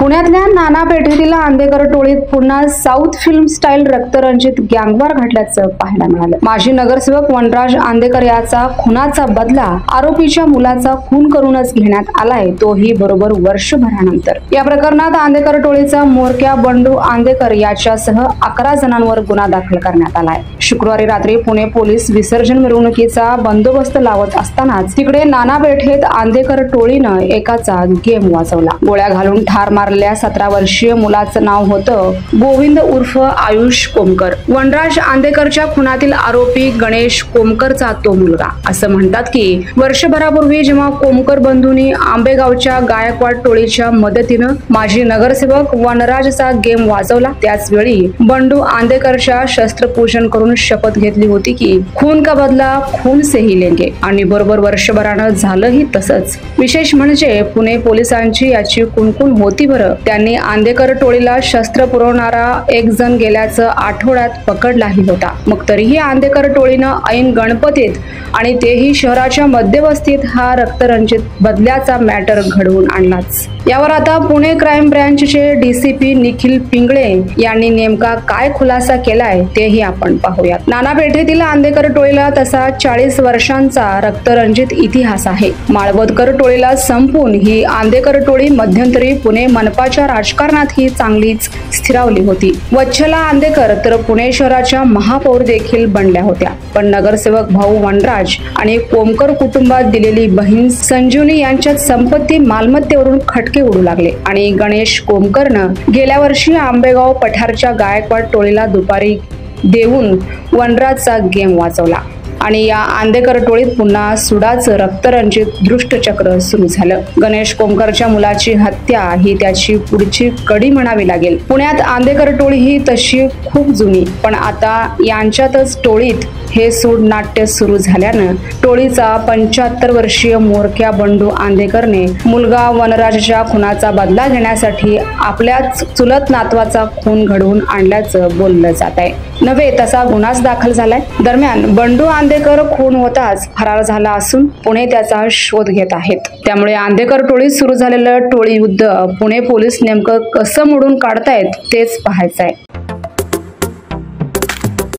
पुण्यातल्या नाना पेठेतील आंदेकर टोळीत पुन्हा south film style रक्तरंजित gang war घडल्याचं पाहायला मिळालं। माजी नगरसेवक वनराज आंदेकर याचा खुनाचा बदला आरोपीच्या मुलाचा खून करूनच घेण्यात आलाय, तोही बरोबर वर्षभरानंतर। या प्रकरणात आंदेकर टोळीचा म्होरक्या बंडू आंदेकर याच्यासह 11 जणांवर गुन्हा दाखल करण्यात आलाय। शुक्रवारी रात्री पुणे पोलीस विसर्जन मिरवणुकीचा बंदोबस्त लावत असतानाच तिकडे नाना पेठेत आंदेकर टोळीनं एकाचा गेम वाजवला। गोळ्या घालून ठार मारलेल्या 17 वर्षीय मुलाचं नाव होतं गोविंद उर्फ आयुष कोमकर। वनराज आंदेकरच्या खुनातील आरोपी गणेश कोमकरचा तो मुलगा। असं म्हणतात की वर्षभरापूर्वी जेव्हा कोमकर बंधूंनी आंबेगावच्या गायकवाड टोळीच्या मदतीनं माजी नगरसेवक वनराजचा गेम वाजवला, त्याच वेळी बंडू आंदेकरच्या शस्त्रपूजन करून शपथ घेतली होती की खून का बदला खून से ही लेंगे, आणि बरोबर वर्षभरानं झालंही तसंच। विशेष म्हणजे पुणे पोलिसांची याची कुणकुण होती बरं। त्यांनी आंदेकर टोळीला शस्त्र पुरवणारा एक जण गेल्याचं आठवड्यात पकडलाही होता। मग तरीही आंदेकर टोळीनं ऐन गणपतीत आणि तेही शहराच्या मध्यवस्तीत हा रक्तरंजित बदल्याचा मॅटर घडवून आणलाच। यावर आता पुणे क्राईम ब्रँचचे डीसीपी निखिल पिंगळे यांनी नेमका काय खुलासा केलाय तेही आपण पाहूयात। नाना पेठेतील आंदेकर टोळीला तसा 40 वर्षांचा रक्तरंजित इतिहास आहे। माळवदकर टोळीला संपून ही आंदेकर टोळी मध्यंतरी पुणे मनपाच्या राजकारणात ही चांगलीच स्थिरावली होती। वच्छला आंदेकर तर पुणे शहराच्या महापौर देखील बनल्या होत्या, पण नगरसेवक भाऊ वनराज आणि कोमकर कुटुंबात दिलेली बहीण संजीवनी यांच्यात संपत्ती मालमत्तेवरून खटके उडू लागले आणि गणेश कोमकरनं गेल्या वर्षी आंबेगाव पठारच्या गायकवाड टोळीला दुपारी देऊन वनराजचा गेम वाजवला आणि या आंदेकर टोळीत पुन्हा सुडाचं रक्तरंजित दृष्टचक्र सुरू झालं। गणेश कोमकरच्या मुलाची हत्या ही त्याची पुढची कडी म्हणावी लागेल। पुण्यात आंदेकर टोळी ही तशी खूप जुनी, पण आता यांच्यातच टोळीत हे सूडनाट्य सुरू झाल्यानं टोळीचा 75 वर्षीय म्होरक्या बंडू आंदेकरने मुलगा वनराजच्या खुनाचा बदला घेण्यासाठी आपल्याच चुलत नातवाचा खून घडवून आणल्याचं बोललं जात आहे। नव्हे तसा गुन्हाच दाखल झालाय। दरम्यान बंडू आंदेकर खून होताच फरार झाला असून पुणे त्याचा शोध घेत आहेत। त्यामुळे आंदेकर टोळीत सुरू झालेलं टोळी युद्ध पुणे पोलीस नेमकं कसं मोडून काढतायत तेच पाहायचंय।